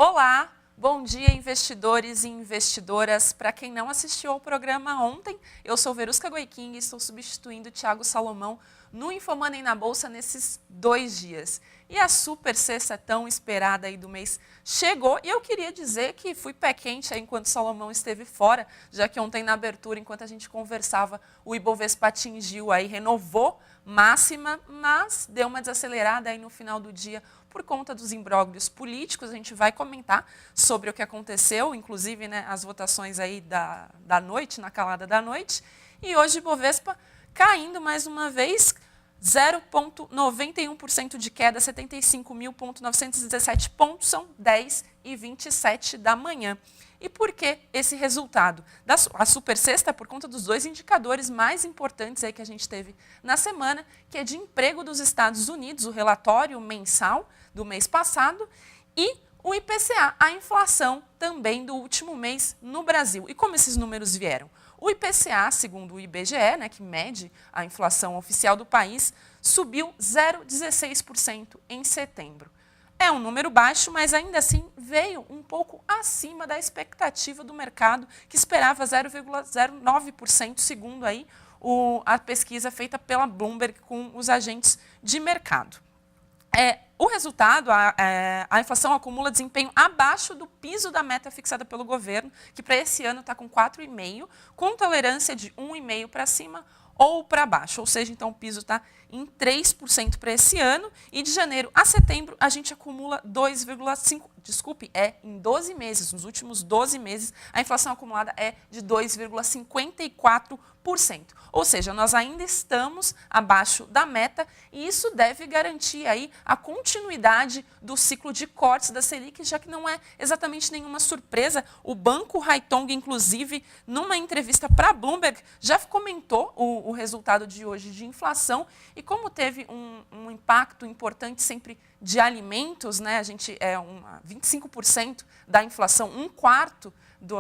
Olá, bom dia investidores e investidoras. Para quem não assistiu ao programa ontem, eu sou Verusca Goiking e estou substituindo o Thiago Salomão no Infomoney na Bolsa nesses 2 dias. E a super sexta tão esperada aí do mês chegou e eu queria dizer que fui pé quente aí enquanto Salomão esteve fora, já que ontem na abertura, enquanto a gente conversava, o Ibovespa atingiu aí, renovou máxima, mas deu uma desacelerada aí no final do dia por conta dos imbróglios políticos. A gente vai comentar sobre o que aconteceu, inclusive as votações aí da noite, na calada da noite. E hoje o Ibovespa caindo mais uma vez, 0,91% de queda, 75.917 pontos, são 10h27 da manhã. E por que esse resultado? A super sexta por conta dos 2 indicadores mais importantes aí que a gente teve na semana, que é de emprego dos Estados Unidos, o relatório mensal do mês passado, e o IPCA, a inflação também do último mês no Brasil. E como esses números vieram? O IPCA, segundo o IBGE, que mede a inflação oficial do país, subiu 0,16% em setembro. É um número baixo, mas ainda assim veio um pouco acima da expectativa do mercado, que esperava 0,09%, segundo aí a pesquisa feita pela Bloomberg com os agentes de mercado. O resultado, a inflação acumula desempenho abaixo do piso da meta fixada pelo governo, que para esse ano está com 4,5%, com tolerância de 1,5% para cima ou para baixo. Ou seja, então o piso está em 3% para esse ano, e de janeiro a setembro a gente acumula 2,5%. Desculpe, em 12 meses, nos últimos 12 meses, a inflação acumulada é de 2,54%. Ou seja, nós ainda estamos abaixo da meta e isso deve garantir aí a continuidade do ciclo de cortes da Selic, já que não é exatamente nenhuma surpresa. O Banco Haitong, inclusive, numa entrevista para a Bloomberg, já comentou o resultado de hoje de inflação e como teve um impacto importante sempre de alimentos, a gente 25% da inflação, 1/4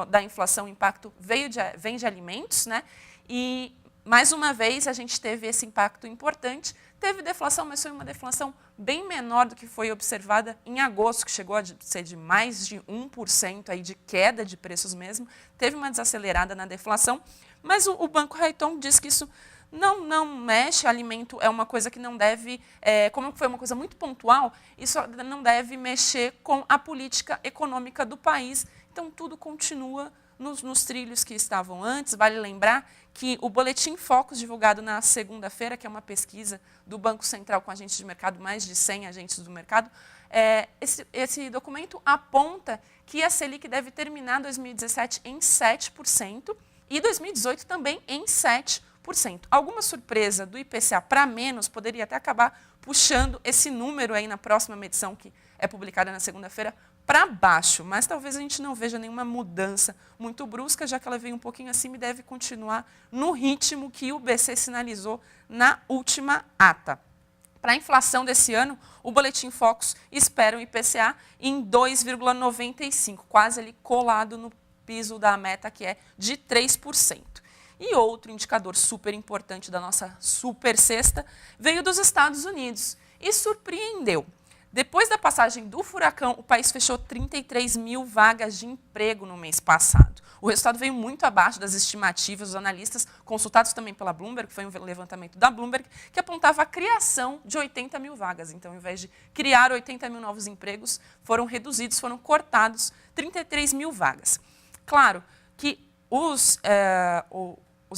da inflação, o impacto vem de alimentos, e mais uma vez a gente teve esse impacto importante. Teve deflação, mas foi uma deflação bem menor do que foi observada em agosto, que chegou a ser de mais de 1% aí de queda de preços mesmo. Teve uma desacelerada na deflação, mas o Banco Haitong diz que isso não mexe, alimento é uma coisa que não deve, como foi uma coisa muito pontual, isso não deve mexer com a política econômica do país. Então, tudo continua nos trilhos que estavam antes. Vale lembrar que o Boletim Focus, divulgado na segunda-feira, que é uma pesquisa do Banco Central com agentes de mercado, mais de 100 agentes do mercado, esse documento aponta que a Selic deve terminar 2017 em 7% e 2018 também em 7%. Alguma surpresa do IPCA para menos poderia até acabar puxando esse número aí na próxima medição, que é publicada na segunda-feira, para baixo, mas talvez a gente não veja nenhuma mudança muito brusca, já que ela veio um pouquinho acima e deve continuar no ritmo que o BC sinalizou na última ata. Para a inflação desse ano, o Boletim Focus espera um IPCA em 2,95%, quase ali colado no piso da meta, que é de 3%. E outro indicador super importante da nossa super sexta veio dos Estados Unidos e surpreendeu. Depois da passagem do furacão, o país fechou 33 mil vagas de emprego no mês passado. O resultado veio muito abaixo das estimativas dos analistas, consultados também pela Bloomberg, que foi um levantamento da Bloomberg, que apontava a criação de 80 mil vagas. Então, ao invés de criar 80 mil novos empregos, foram reduzidos, foram cortados 33 mil vagas. Claro que os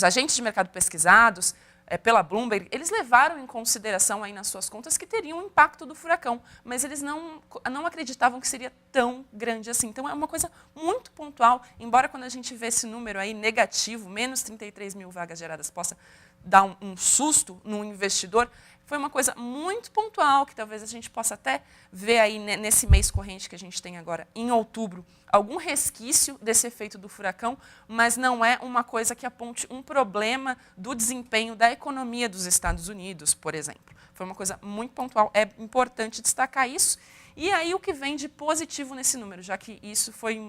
agentes de mercado pesquisados pela Bloomberg, eles levaram em consideração aí nas suas contas que teriam um impacto do furacão, mas eles não acreditavam que seria tão grande assim. Então, é uma coisa muito pontual, embora quando a gente vê esse número aí negativo, menos 33 mil vagas geradas, possa dar um susto no investidor, foi uma coisa muito pontual, que talvez a gente possa até ver aí nesse mês corrente que a gente tem agora, em outubro, algum resquício desse efeito do furacão, mas não é uma coisa que aponte um problema do desempenho da economia dos Estados Unidos, por exemplo. Foi uma coisa muito pontual, é importante destacar isso. E aí o que vem de positivo nesse número, já que isso foi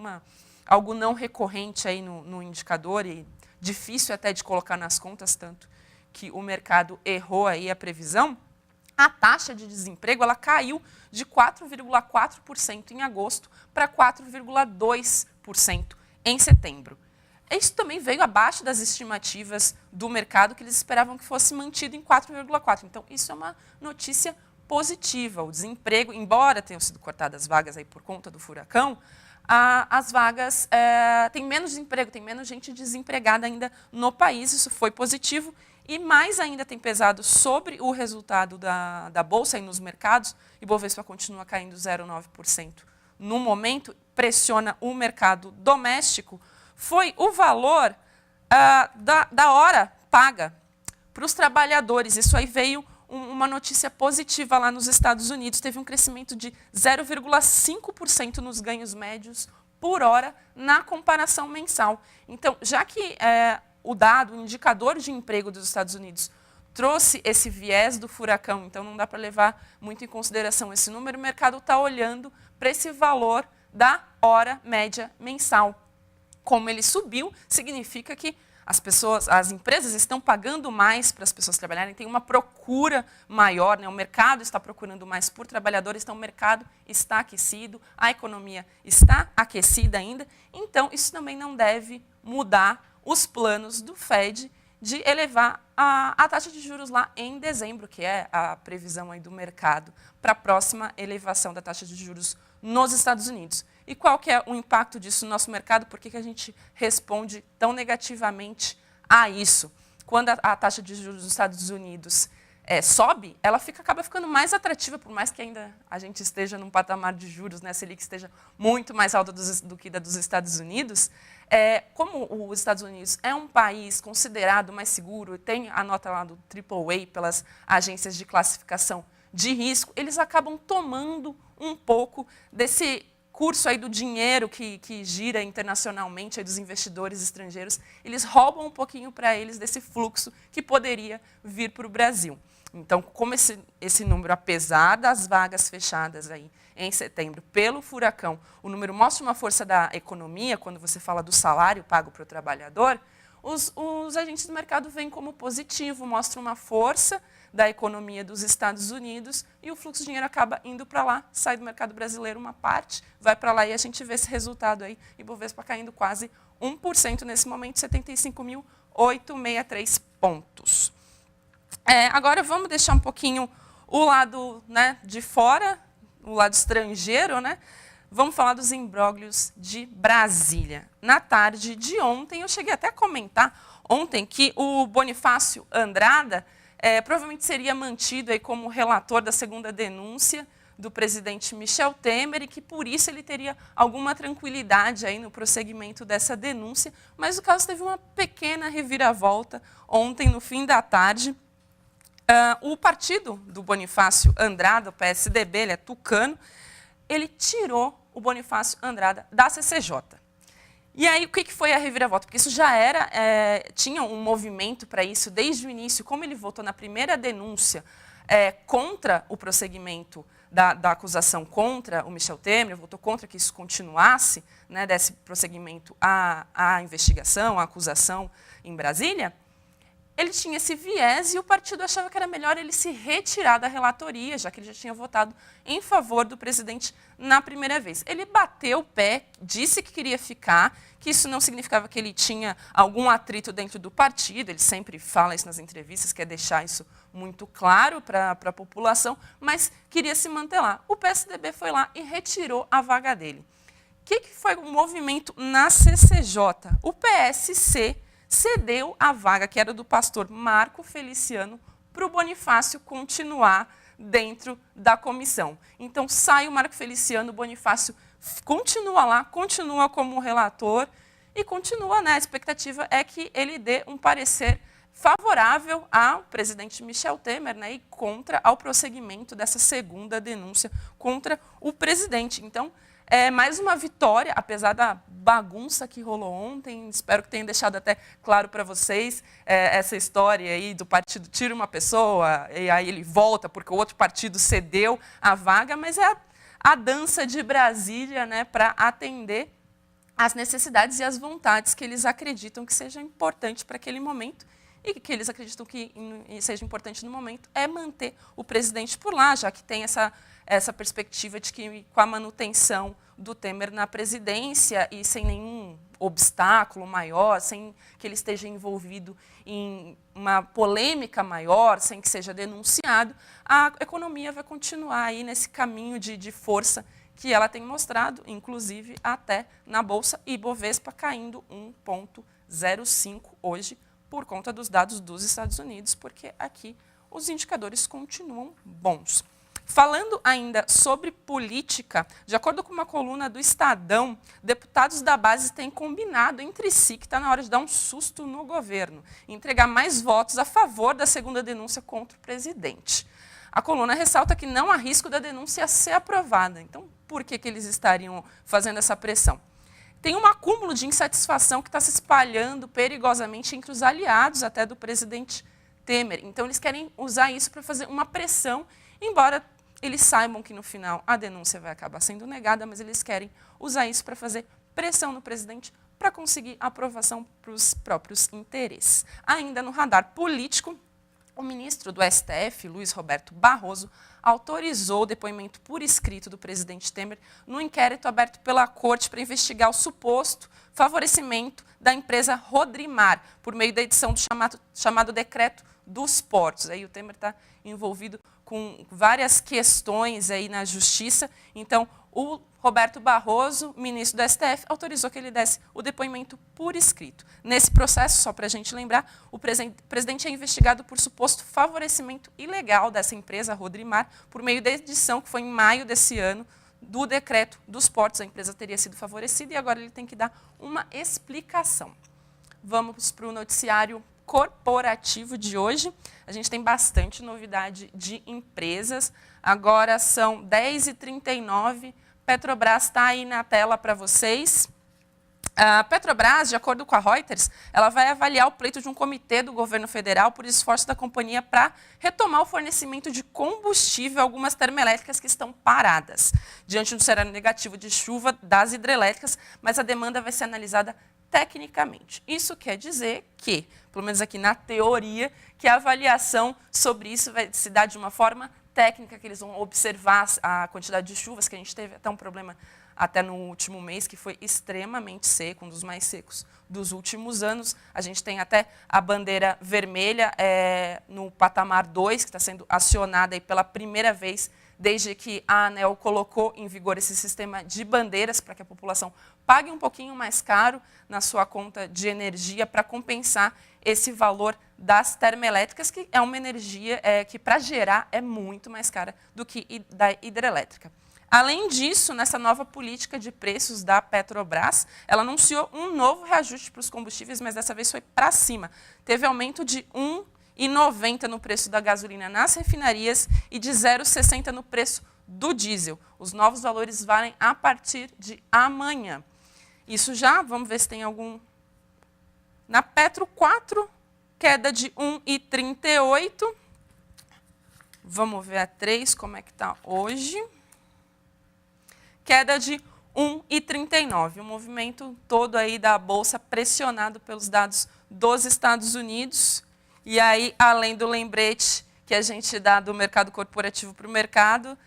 algo não recorrente aí no indicador e difícil até de colocar nas contas, tanto que o mercado errou aí a previsão, a taxa de desemprego ela caiu de 4,4% em agosto para 4,2% em setembro. Isso também veio abaixo das estimativas do mercado, que eles esperavam que fosse mantido em 4,4%. Então, isso é uma notícia positiva. O desemprego, embora tenham sido cortadas as vagas aí por conta do furacão, as vagas tem menos desemprego, tem menos gente desempregada ainda no país. Isso foi positivo. E mais ainda tem pesado sobre o resultado da Bolsa e nos mercados. O Ibovespa continua caindo 0,9% no momento, pressiona o mercado doméstico. Foi o valor da hora paga para os trabalhadores. Isso aí veio uma notícia positiva lá nos Estados Unidos. Teve um crescimento de 0,5% nos ganhos médios por hora na comparação mensal. Então, já que o indicador de emprego dos Estados Unidos trouxe esse viés do furacão, então não dá para levar muito em consideração esse número, o mercado está olhando para esse valor da hora média mensal. Como ele subiu, significa que as empresas estão pagando mais para as pessoas trabalharem, tem uma procura maior, né? O mercado está procurando mais por trabalhadores, então o mercado está aquecido, a economia está aquecida ainda, então isso também não deve mudar os planos do Fed de elevar a taxa de juros lá em dezembro, que é a previsão aí do mercado para a próxima elevação da taxa de juros nos Estados Unidos. E qual que é o impacto disso no nosso mercado? Por que a gente responde tão negativamente a isso? Quando a taxa de juros dos Estados Unidos sobe, ela acaba ficando mais atrativa, por mais que ainda a gente esteja num patamar de juros, né, a Selic esteja muito mais alta do que da dos Estados Unidos. Como os Estados Unidos é um país considerado mais seguro, tem a nota lá do AAA pelas agências de classificação de risco, eles acabam tomando um pouco desse curso aí do dinheiro que gira internacionalmente aí dos investidores estrangeiros, eles roubam um pouquinho para eles desse fluxo que poderia vir para o Brasil. Então, como esse número, apesar das vagas fechadas aí em setembro pelo furacão, o número mostra uma força da economia, quando você fala do salário pago para o trabalhador, os agentes do mercado veem como positivo, mostra uma força da economia dos Estados Unidos e o fluxo de dinheiro acaba indo para lá, sai do mercado brasileiro uma parte, vai para lá e a gente vê esse resultado aí, Ibovespa caindo quase 1% nesse momento, 75.863 pontos. Agora vamos deixar um pouquinho o lado, né, de fora, o lado estrangeiro, né? Vamos falar dos imbróglios de Brasília. Na tarde de ontem, eu cheguei até a comentar ontem que o Bonifácio Andrada provavelmente seria mantido aí como relator da segunda denúncia do presidente Michel Temer e que, por isso, ele teria alguma tranquilidade aí no prosseguimento dessa denúncia, mas o caso teve uma pequena reviravolta ontem, no fim da tarde. O partido do Bonifácio Andrada, o PSDB, ele é tucano, ele tirou o Bonifácio Andrada da CCJ. E aí, o que foi a reviravolta? Porque isso já tinha um movimento para isso desde o início. Como ele votou na primeira denúncia contra o prosseguimento da acusação contra o Michel Temer, votou contra que isso continuasse, né, desse prosseguimento à investigação, à acusação em Brasília, ele tinha esse viés e o partido achava que era melhor ele se retirar da relatoria, já que ele já tinha votado em favor do presidente na primeira vez. Ele bateu o pé, disse que queria ficar, que isso não significava que ele tinha algum atrito dentro do partido, ele sempre fala isso nas entrevistas, quer deixar isso muito claro para a população, mas queria se manter lá. O PSDB foi lá e retirou a vaga dele. O que foi o movimento na CCJ? O PSC cedeu a vaga, que era do pastor Marco Feliciano, para o Bonifácio continuar dentro da comissão. Então, sai o Marco Feliciano, o Bonifácio continua lá, continua como relator e continua, né? A expectativa é que ele dê um parecer favorável ao presidente Michel Temer, né, e contra ao prosseguimento dessa segunda denúncia contra o presidente. Então, mais uma vitória, apesar da bagunça que rolou ontem. Espero que tenha deixado até claro para vocês essa história aí do partido tira uma pessoa e aí ele volta porque o outro partido cedeu a vaga, mas é a dança de Brasília, né, para atender às necessidades e às vontades que eles acreditam que seja importante para aquele momento. e que eles acreditam que seja importante no momento é manter o presidente por lá, já que tem essa perspectiva de que com a manutenção do Temer na presidência e sem nenhum obstáculo maior, sem que ele esteja envolvido em uma polêmica maior, sem que seja denunciado, a economia vai continuar aí nesse caminho de força que ela tem mostrado, inclusive até na Bolsa Ibovespa caindo 1,05 hoje por conta dos dados dos Estados Unidos, porque aqui os indicadores continuam bons. Falando ainda sobre política, de acordo com uma coluna do Estadão, deputados da base têm combinado entre si que está na hora de dar um susto no governo e entregar mais votos a favor da segunda denúncia contra o presidente. A coluna ressalta que não há risco da denúncia ser aprovada. Então, por que eles estariam fazendo essa pressão? Tem um acúmulo de insatisfação que está se espalhando perigosamente entre os aliados até do presidente Temer. Então, eles querem usar isso para fazer uma pressão, embora eles saibam que, no final, a denúncia vai acabar sendo negada, mas eles querem usar isso para fazer pressão no presidente para conseguir aprovação para os próprios interesses. Ainda no radar político, o ministro do STF, Luiz Roberto Barroso, autorizou o depoimento por escrito do presidente Temer no inquérito aberto pela Corte para investigar o suposto favorecimento da empresa Rodrimar, por meio da edição do chamado Decreto dos Portos. Aí o Temer está envolvido com várias questões aí na Justiça. Então, o Roberto Barroso, ministro do STF, autorizou que ele desse o depoimento por escrito. Nesse processo, só para a gente lembrar, o presidente é investigado por suposto favorecimento ilegal dessa empresa, Rodrimar, por meio da edição, que foi em maio desse ano, do Decreto dos Portos. A empresa teria sido favorecida e agora ele tem que dar uma explicação. Vamos para o noticiário corporativo de hoje. A gente tem bastante novidade de empresas. Agora são 10h39. Petrobras está aí na tela para vocês. A Petrobras, de acordo com a Reuters, ela vai avaliar o pleito de um comitê do governo federal por esforço da companhia para retomar o fornecimento de combustível a algumas termoelétricas que estão paradas, diante do cenário negativo de chuva das hidrelétricas, mas a demanda vai ser analisada tecnicamente. Isso quer dizer que, pelo menos aqui na teoria, que a avaliação sobre isso vai se dar de uma forma técnica, que eles vão observar a quantidade de chuvas, que a gente teve até um problema até no último mês, que foi extremamente seco, um dos mais secos dos últimos anos. A gente tem até a bandeira vermelha no patamar 2, que está sendo acionada aí pela primeira vez desde que a ANEEL colocou em vigor esse sistema de bandeiras para que a população pague um pouquinho mais caro na sua conta de energia para compensar esse valor das termoelétricas, que é uma energia que, para gerar, é muito mais cara do que da hidrelétrica. Além disso, nessa nova política de preços da Petrobras, ela anunciou um novo reajuste para os combustíveis, mas dessa vez foi para cima. Teve aumento de 1,90 no preço da gasolina nas refinarias e de 0,60 no preço do diesel. Os novos valores valem a partir de amanhã. Isso já, vamos ver se tem algum... Na Petro 4, queda de 1,38. Vamos ver a 3, como é que está hoje. Queda de 1,39. O movimento todo aí da Bolsa pressionado pelos dados dos Estados Unidos. E aí, além do lembrete que a gente dá do mercado corporativo para o mercado,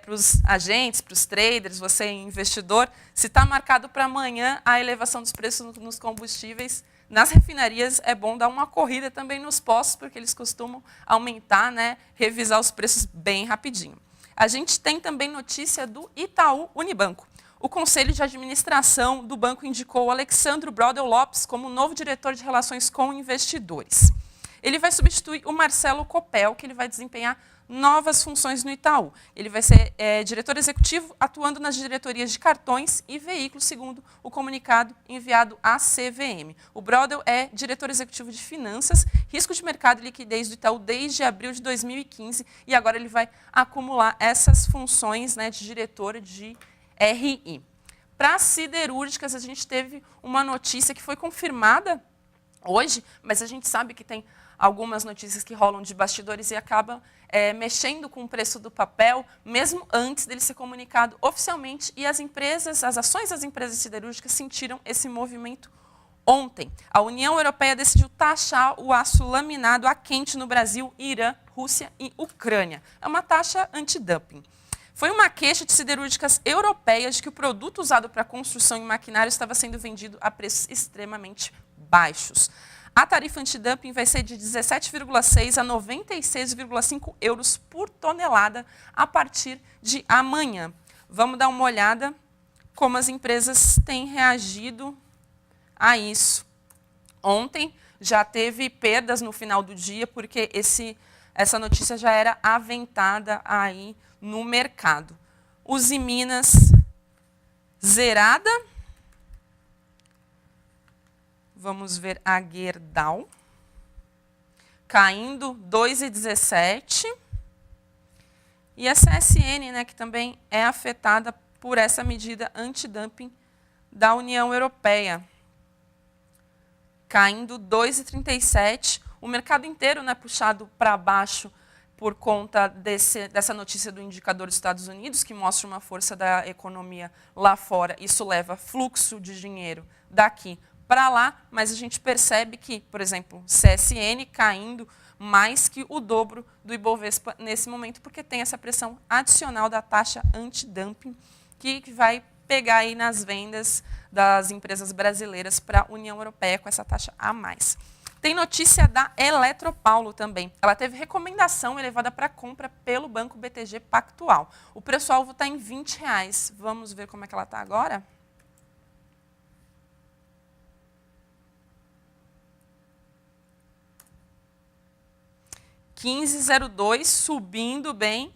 para os agentes, para os traders, você investidor, se está marcado para amanhã a elevação dos preços nos combustíveis, nas refinarias é bom dar uma corrida também nos postos, porque eles costumam aumentar, revisar os preços bem rapidinho. A gente tem também notícia do Itaú Unibanco. O Conselho de Administração do banco indicou o Alexandro Brodel Lopes como novo diretor de Relações com Investidores. Ele vai substituir o Marcelo Copel, que ele vai desempenhar novas funções no Itaú. Ele vai ser diretor executivo, atuando nas diretorias de cartões e veículos, segundo o comunicado enviado à CVM. O Brodel é diretor executivo de finanças, risco de mercado e liquidez do Itaú desde abril de 2015, e agora ele vai acumular essas funções de diretor de RI. Para as siderúrgicas, a gente teve uma notícia que foi confirmada hoje, mas a gente sabe que tem algumas notícias que rolam de bastidores e acabam mexendo com o preço do papel, mesmo antes dele ser comunicado oficialmente, e as ações das empresas siderúrgicas sentiram esse movimento Ontem, a União Europeia decidiu taxar o aço laminado a quente no Brasil, Irã, Rússia e Ucrânia. É uma taxa antidumping. Foi uma queixa de siderúrgicas europeias de que o produto usado para construção e maquinário estava sendo vendido a preços extremamente baixos. A tarifa antidumping vai ser de 17,6 a 96,5 euros por tonelada a partir de amanhã. Vamos dar uma olhada como as empresas têm reagido a isso. Ontem já teve perdas no final do dia, porque essa notícia já era aventada aí no mercado. Usiminas zerada. Vamos ver a Gerdau caindo 2,17. E a CSN, né, que também é afetada por essa medida antidumping da União Europeia, caindo 2,37. O mercado inteiro, né, puxado para baixo por conta dessa notícia do indicador dos Estados Unidos, que mostra uma força da economia lá fora. Isso leva fluxo de dinheiro daqui para lá, mas a gente percebe que, por exemplo, CSN caindo mais que o dobro do Ibovespa nesse momento, porque tem essa pressão adicional da taxa antidumping, que vai pegar aí nas vendas das empresas brasileiras para a União Europeia com essa taxa a mais. Tem notícia da Eletropaulo também. Ela teve recomendação elevada para compra pelo Banco BTG Pactual. O preço-alvo está em R$20. Vamos ver como é que ela está agora? R$15,02, subindo bem.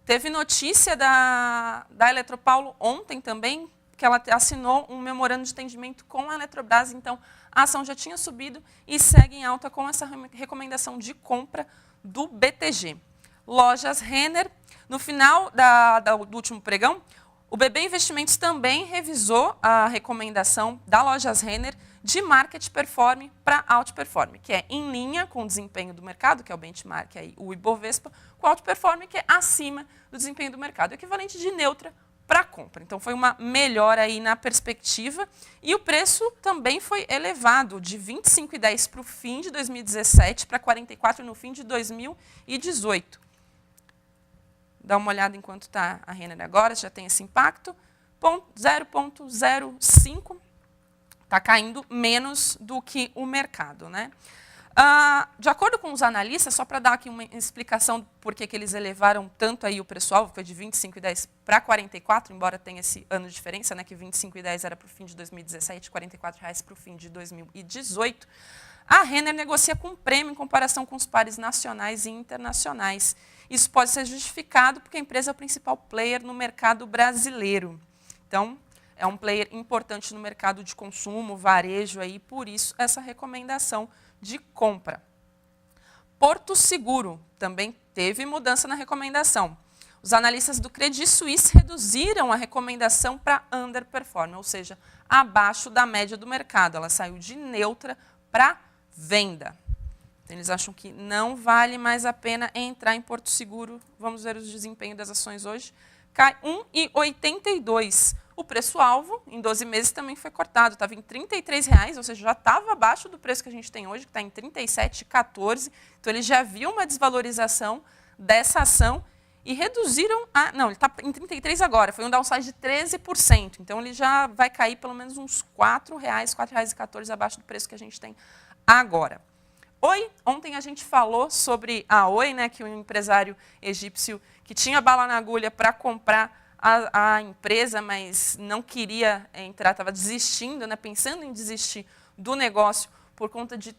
Teve notícia da Eletropaulo ontem também, que ela assinou um memorando de entendimento com a Eletrobras, então a ação já tinha subido e segue em alta com essa recomendação de compra do BTG. Lojas Renner, no final do último pregão, o BB Investimentos também revisou a recomendação da Lojas Renner de Market Perform para Outperform, que é em linha com o desempenho do mercado, que é o benchmark, aí, o Ibovespa, com o Outperform, que é acima do desempenho do mercado, equivalente de neutra para compra. Então, foi uma melhora aí na perspectiva e o preço também foi elevado de 25,10 para o fim de 2017 para 44 no fim de 2018. Dá uma olhada enquanto está a Renner agora, já tem esse impacto. 0,05, está caindo menos do que o mercado, né? De acordo com os analistas, só para dar aqui uma explicação do porquê que eles elevaram tanto aí o preço-alvo, foi de 25,10 para 44, embora tenha esse ano de diferença, né, que 25,10 era para o fim de 2017, R$ 44,00 para o fim de 2018, a Renner negocia com prêmio em comparação com os pares nacionais e internacionais. Isso pode ser justificado porque a empresa é o principal player no mercado brasileiro. Então, é um player importante no mercado de consumo, varejo, aí, por isso essa recomendação de compra. Porto Seguro também teve mudança na recomendação. Os analistas do Credit Suisse reduziram a recomendação para underperform, ou seja, abaixo da média do mercado. Ela saiu de neutra para venda. Então, eles acham que não vale mais a pena entrar em Porto Seguro. Vamos ver o desempenho das ações hoje. Cai 1,82. O preço-alvo, em 12 meses, também foi cortado. Estava em R$ 33,00, ou seja, já estava abaixo do preço que a gente tem hoje, que está em R$ 37,14. Então, eles já viam uma desvalorização dessa ação e reduziram a... Não, ele está em 33 agora, foi um downside de 13%. Então, ele já vai cair pelo menos uns R$ 4,00, R$ 4,14 abaixo do preço que a gente tem agora. Oi, ontem a gente falou sobre a Oi, né, que um empresário egípcio que tinha bala na agulha para comprar a empresa, mas não queria entrar, estava desistindo, né, pensando em desistir do negócio por conta de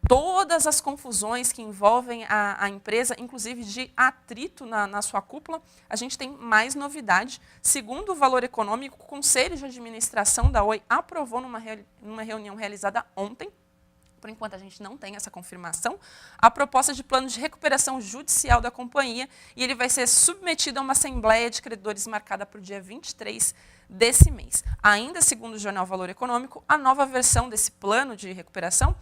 todas as confusões que envolvem a empresa, inclusive de atrito na sua cúpula. A gente tem mais novidade. Segundo o Valor Econômico, o Conselho de Administração da Oi aprovou numa reunião realizada ontem, por enquanto a gente não tem essa confirmação, a proposta de plano de recuperação judicial da companhia e ele vai ser submetido a uma assembleia de credores marcada para o dia 23 desse mês. Ainda segundo o jornal Valor Econômico, a nova versão desse plano de recuperação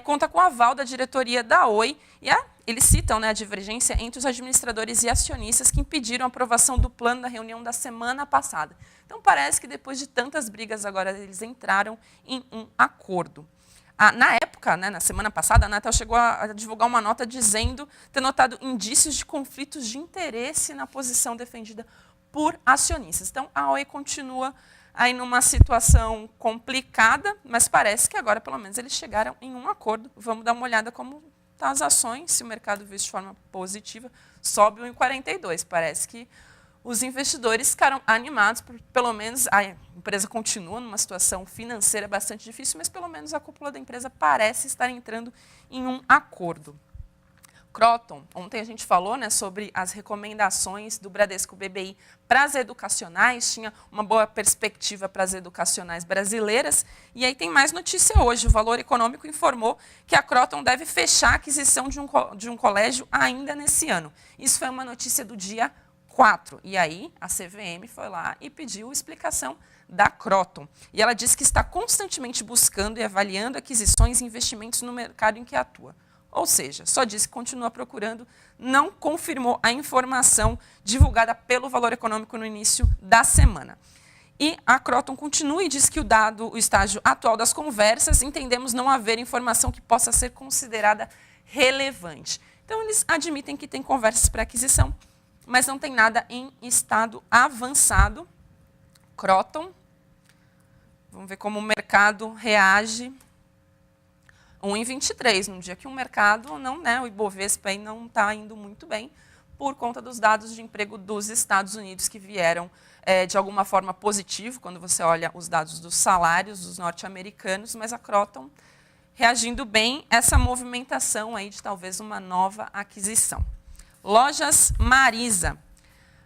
conta com o aval da diretoria da Oi e eles citam, né, a divergência entre os administradores e acionistas que impediram a aprovação do plano na reunião da semana passada. Então parece que depois de tantas brigas agora eles entraram em um acordo. Na época, né, na semana passada, a Anatel chegou a divulgar uma nota dizendo ter notado indícios de conflitos de interesse na posição defendida por acionistas. Então, a Oi continua aí numa situação complicada, mas parece que agora, pelo menos, eles chegaram em um acordo. Vamos dar uma olhada como estão as ações, se o mercado viu de forma positiva, sobe 1,42. Parece que os investidores ficaram animados, pelo menos a empresa continua numa situação financeira bastante difícil, mas pelo menos a cúpula da empresa parece estar entrando em um acordo. Kroton, ontem a gente falou, né, sobre as recomendações do Bradesco BBI para as educacionais, tinha uma boa perspectiva para as educacionais brasileiras, e aí tem mais notícia hoje. O Valor Econômico informou que a Kroton deve fechar a aquisição de um colégio ainda nesse ano. Isso foi uma notícia do dia 4. E aí a CVM foi lá e pediu explicação da Kroton. E ela disse que está constantemente buscando e avaliando aquisições e investimentos no mercado em que atua. Ou seja, só disse que continua procurando, não confirmou a informação divulgada pelo Valor Econômico no início da semana. E a Kroton continua e diz que, dado o estágio atual das conversas, entendemos não haver informação que possa ser considerada relevante. Então, eles admitem que tem conversas para aquisição, mas não tem nada em estado avançado. Kroton, vamos ver como o mercado reage. 1,23, num dia que o mercado não, né, o Ibovespa aí não está indo muito bem, por conta dos dados de emprego dos Estados Unidos que vieram de alguma forma positivo, quando você olha os dados dos salários dos norte-americanos, mas a Kroton reagindo bem essa movimentação aí de talvez uma nova aquisição. Lojas Marisa.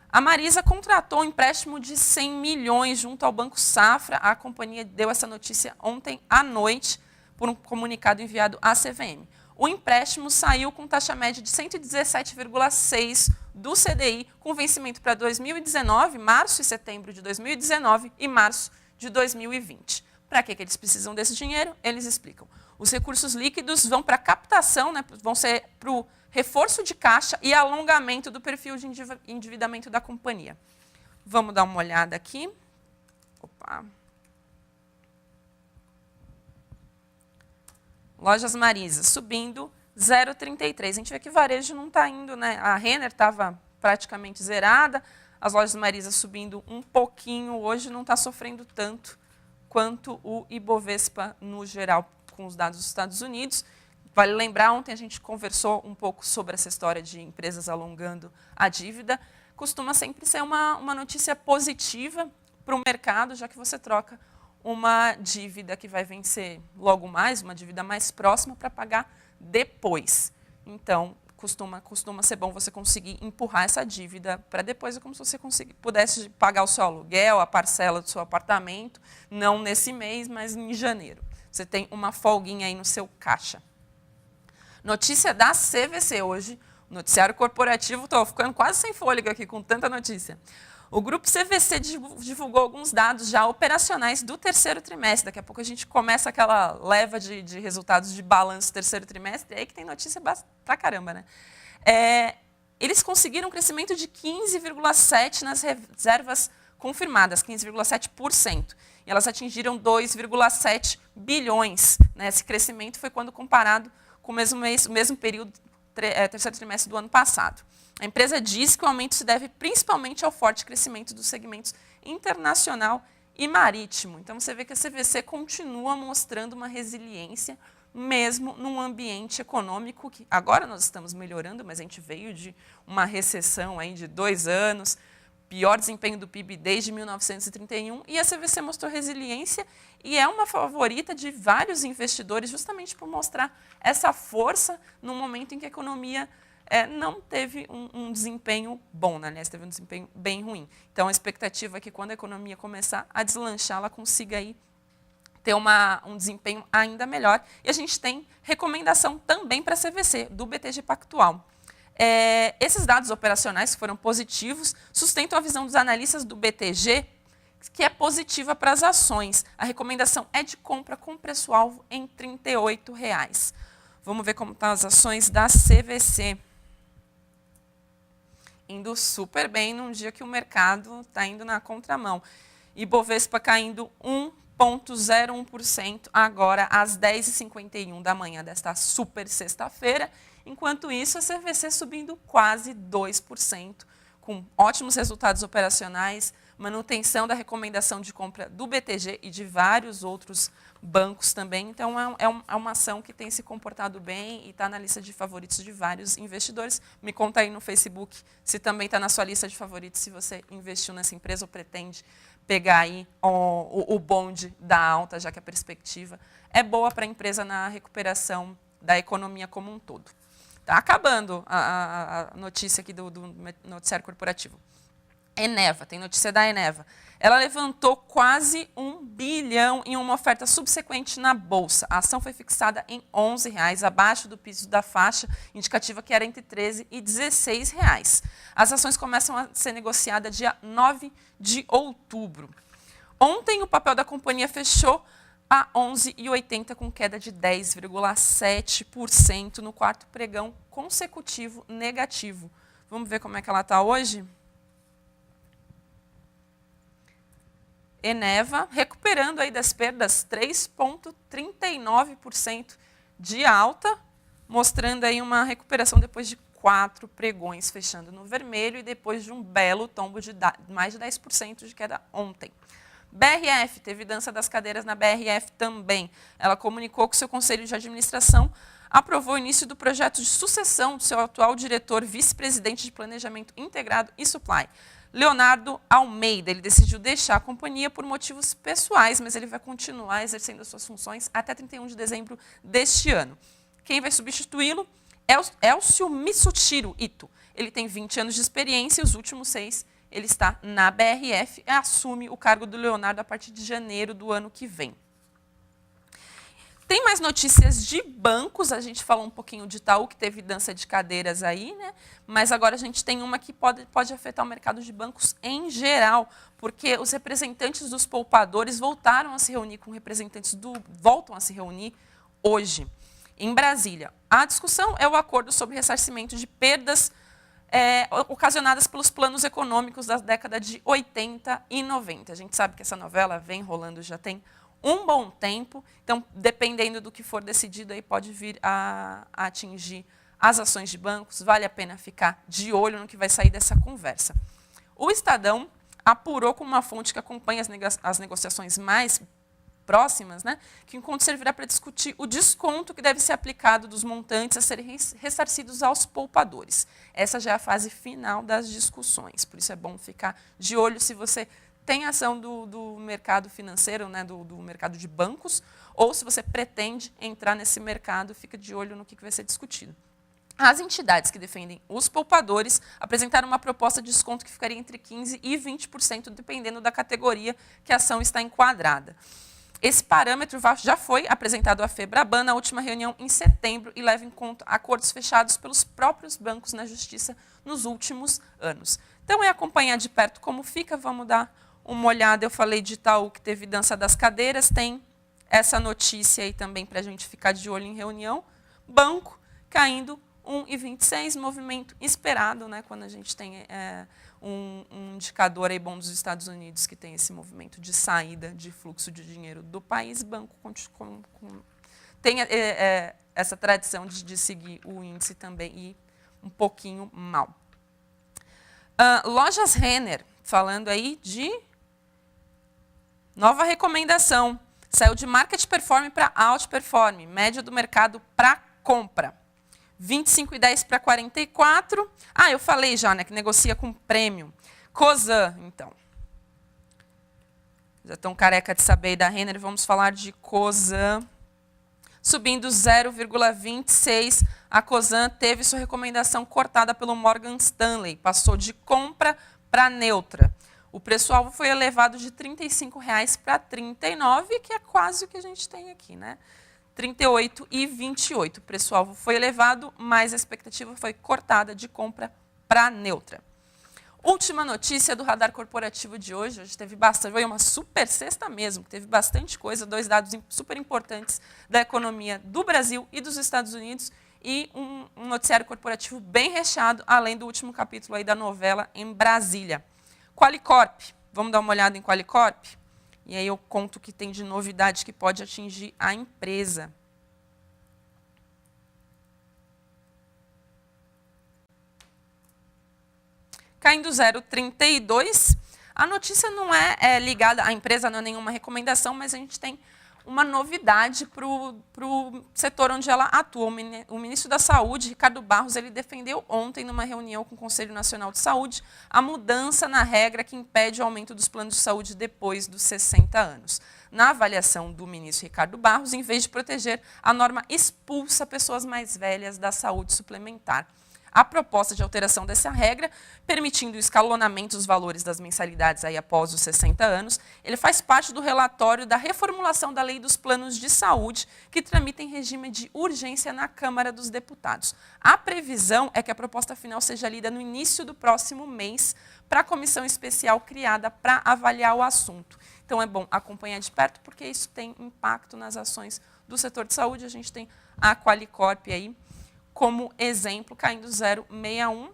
A Marisa contratou um empréstimo de 100 milhões junto ao Banco Safra. A companhia deu essa notícia ontem à noite, por um comunicado enviado à CVM. O empréstimo saiu com taxa média de 117,6 do CDI, com vencimento para 2019, março e setembro de 2019 e março de 2020. Para que eles precisam desse dinheiro? Eles explicam. Os recursos líquidos vão para a captação, né, vão ser para o reforço de caixa e alongamento do perfil de endividamento da companhia. Vamos dar uma olhada aqui. Opa. Lojas Marisa, subindo 0,33. A gente vê que varejo não está indo, né? A Renner estava praticamente zerada, as lojas Marisa subindo um pouquinho, hoje não está sofrendo tanto quanto o Ibovespa no geral, com os dados dos Estados Unidos. Vale lembrar, ontem a gente conversou um pouco sobre essa história de empresas alongando a dívida. Costuma sempre ser uma notícia positiva para o mercado, já que você troca uma dívida que vai vencer logo mais, uma dívida mais próxima, para pagar depois. Então, costuma ser bom você conseguir empurrar essa dívida para depois, é como se você pudesse pagar o seu aluguel, a parcela do seu apartamento, não nesse mês, mas em janeiro. Você tem uma folguinha aí no seu caixa. Notícia da CVC hoje, noticiário corporativo, estou ficando quase sem fôlego aqui com tanta notícia. O grupo CVC divulgou alguns dados já operacionais do terceiro trimestre. Daqui a pouco a gente começa aquela leva de resultados de balanço do terceiro trimestre, aí que tem notícia pra caramba, né? Eles conseguiram um crescimento de 15,7% nas reservas confirmadas, 15,7%. E elas atingiram 2,7 bilhões. Né? Esse crescimento foi quando comparado com o mesmo período, terceiro trimestre do ano passado. A empresa diz que o aumento se deve principalmente ao forte crescimento dos segmentos internacional e marítimo. Então, você vê que a CVC continua mostrando uma resiliência, mesmo num ambiente econômico que agora nós estamos melhorando, mas a gente veio de uma recessão aí de 2 anos, pior desempenho do PIB desde 1931, e a CVC mostrou resiliência e é uma favorita de vários investidores, justamente por mostrar essa força num momento em que a economia não teve um desempenho bom, né? Teve um desempenho bem ruim. Então, a expectativa é que quando a economia começar a deslanchar, ela consiga aí ter um desempenho ainda melhor. E a gente tem recomendação também para a CVC, do BTG Pactual. Esses dados operacionais que foram positivos sustentam a visão dos analistas do BTG, que é positiva para as ações. A recomendação é de compra com preço-alvo em R$ 38. Vamos ver como estão as ações da CVC. Indo super bem num dia que o mercado está indo na contramão. Ibovespa caindo 0,01% agora às 10h51 da manhã desta super sexta-feira. Enquanto isso, a CVC subindo quase 2%, com ótimos resultados operacionais, manutenção da recomendação de compra do BTG e de vários outros bancos também. Então, é uma ação que tem se comportado bem e está na lista de favoritos de vários investidores. Me conta aí no Facebook se também está na sua lista de favoritos, se você investiu nessa empresa ou pretende pegar aí o bonde da alta, já que a perspectiva é boa para a empresa na recuperação da economia como um todo. Está acabando a notícia aqui do noticiário corporativo. Eneva, tem notícia da Eneva. Ela levantou quase 1 bilhão em uma oferta subsequente na Bolsa. A ação foi fixada em R$ 11,00, abaixo do piso da faixa indicativa, que era entre R$ 13 e R$ 16,00. As ações começam a ser negociadas dia 9 de outubro. Ontem, o papel da companhia fechou a 11,80, com queda de 10,7% no quarto pregão consecutivo negativo. Vamos ver como é que ela está hoje? Eneva, recuperando aí das perdas, 3,39% de alta, mostrando aí uma recuperação depois de 4 pregões fechando no vermelho e depois de um belo tombo de mais de 10% de queda ontem. BRF, teve dança das cadeiras na BRF também. Ela comunicou que seu conselho de administração aprovou o início do projeto de sucessão do seu atual diretor, vice-presidente de Planejamento Integrado e Supply, Leonardo Almeida. Ele decidiu deixar a companhia por motivos pessoais, mas ele vai continuar exercendo as suas funções até 31 de dezembro deste ano. Quem vai substituí-lo é Elcio Mitsushiro Ito. Ele tem 20 anos de experiência e os últimos 6 ele está na BRF e assume o cargo do Leonardo a partir de janeiro do ano que vem. Tem mais notícias de bancos, a gente falou um pouquinho de Itaú, que teve dança de cadeiras aí, né? Mas agora a gente tem uma que pode afetar o mercado de bancos em geral, porque os representantes dos poupadores voltam a se reunir hoje, em Brasília. A discussão é o acordo sobre ressarcimento de perdas ocasionadas pelos planos econômicos da década de 80 e 90. A gente sabe que essa novela vem rolando já tem um bom tempo, então, dependendo do que for decidido, aí pode vir a atingir as ações de bancos. Vale a pena ficar de olho no que vai sair dessa conversa. O Estadão apurou com uma fonte que acompanha as negociações mais próximas, né, que o encontro servirá para discutir o desconto que deve ser aplicado dos montantes a serem ressarcidos aos poupadores. Essa já é a fase final das discussões, por isso é bom ficar de olho se você tem ação do mercado financeiro, né, do mercado de bancos, ou se você pretende entrar nesse mercado, fica de olho no que vai ser discutido. As entidades que defendem os poupadores apresentaram uma proposta de desconto que ficaria entre 15% e 20%, dependendo da categoria que a ação está enquadrada. Esse parâmetro já foi apresentado à FEBRABAN na última reunião em setembro e leva em conta acordos fechados pelos próprios bancos na Justiça nos últimos anos. Então, é acompanhar de perto como fica, vamos dar uma olhada. Eu falei de Itaú, que teve dança das cadeiras, tem essa notícia aí também para a gente ficar de olho em reunião. Banco caindo 1,26, movimento esperado, né, quando a gente tem um indicador aí bom dos Estados Unidos, que tem esse movimento de saída de fluxo de dinheiro do país. Banco tem essa tradição de seguir o índice também e um pouquinho mal. Lojas Renner, falando aí de nova recomendação. Saiu de Market Perform para Outperform, média do mercado para compra. 25,10 para 44. Eu falei já, né, que negocia com prêmio. Cosan, então. Já estão careca de saber aí da Renner, vamos falar de Cosan. Subindo 0,26, a Cosan teve sua recomendação cortada pelo Morgan Stanley, passou de compra para neutra. O preço-alvo foi elevado de R$ 35,00 para R$ 39,00, que é quase o que a gente tem aqui, né? 38,28. O preço-alvo foi elevado, mas a expectativa foi cortada de compra para neutra. Última notícia do radar corporativo de hoje. Hoje teve bastante, foi uma super sexta mesmo, teve bastante coisa, 2 dados super importantes da economia do Brasil e dos Estados Unidos e um noticiário corporativo bem recheado, além do último capítulo aí da novela em Brasília. Qualicorp, vamos dar uma olhada em Qualicorp? E aí eu conto o que tem de novidade que pode atingir a empresa. Caindo 0,32. A notícia não é ligada, a empresa não é nenhuma recomendação, mas a gente tem uma novidade para o setor onde ela atua. O ministro da Saúde, Ricardo Barros, ele defendeu ontem, numa reunião com o Conselho Nacional de Saúde, a mudança na regra que impede o aumento dos planos de saúde depois dos 60 anos. Na avaliação do ministro Ricardo Barros, em vez de proteger, a norma expulsa pessoas mais velhas da saúde suplementar. A proposta de alteração dessa regra, permitindo o escalonamento dos valores das mensalidades aí após os 60 anos, ele faz parte do relatório da reformulação da Lei dos Planos de Saúde, que tramita em regime de urgência na Câmara dos Deputados. A previsão é que a proposta final seja lida no início do próximo mês para a comissão especial criada para avaliar o assunto. Então é bom acompanhar de perto, porque isso tem impacto nas ações do setor de saúde. A gente tem a Qualicorp aí como exemplo, caindo 0,61.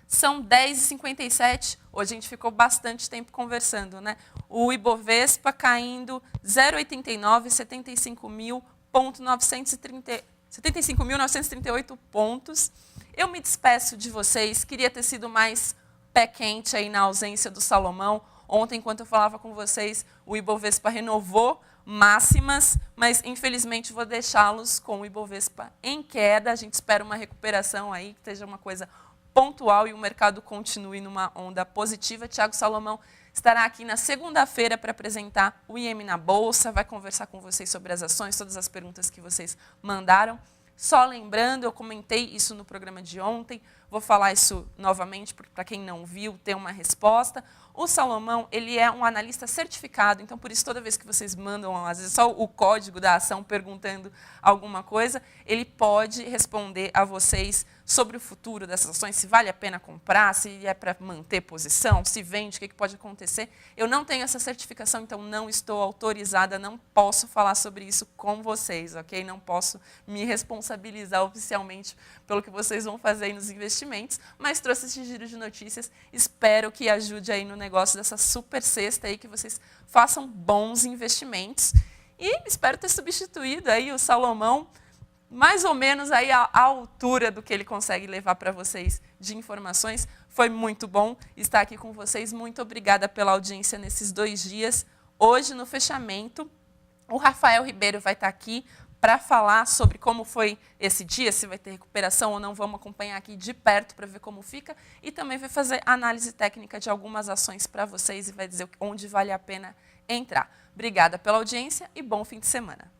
São 10h57. Hoje a gente ficou bastante tempo conversando, né? O Ibovespa caindo 0,89, 75.938 pontos. Eu me despeço de vocês. Queria ter sido mais pé quente aí na ausência do Salomão. Ontem, enquanto eu falava com vocês, o Ibovespa renovou máximas, mas infelizmente vou deixá-los com o Ibovespa em queda. A gente espera uma recuperação aí, que seja uma coisa pontual e o mercado continue numa onda positiva. Thiago Salomão estará aqui na segunda-feira para apresentar o IM na Bolsa, vai conversar com vocês sobre as ações, todas as perguntas que vocês mandaram. Só lembrando, eu comentei isso no programa de ontem, vou falar isso novamente para quem não viu, ter uma resposta. O Salomão, ele é um analista certificado, então por isso toda vez que vocês mandam, às vezes só o código da ação perguntando alguma coisa, ele pode responder a vocês sobre o futuro dessas ações, se vale a pena comprar, se é para manter posição, se vende, o que pode acontecer. Eu não tenho essa certificação, então não estou autorizada, não posso falar sobre isso com vocês, ok? Não posso me responsabilizar oficialmente pelo que vocês vão fazer aí nos investimentos, mas trouxe esse giro de notícias, espero que ajude aí no negócio dessa super sexta aí, que vocês façam bons investimentos. E espero ter substituído aí o Salomão, mais ou menos aí a altura do que ele consegue levar para vocês de informações. Foi muito bom estar aqui com vocês. Muito obrigada pela audiência nesses 2 dias. Hoje, no fechamento, o Rafael Ribeiro vai estar aqui para falar sobre como foi esse dia, se vai ter recuperação ou não. Vamos acompanhar aqui de perto para ver como fica. E também vai fazer análise técnica de algumas ações para vocês e vai dizer onde vale a pena entrar. Obrigada pela audiência e bom fim de semana.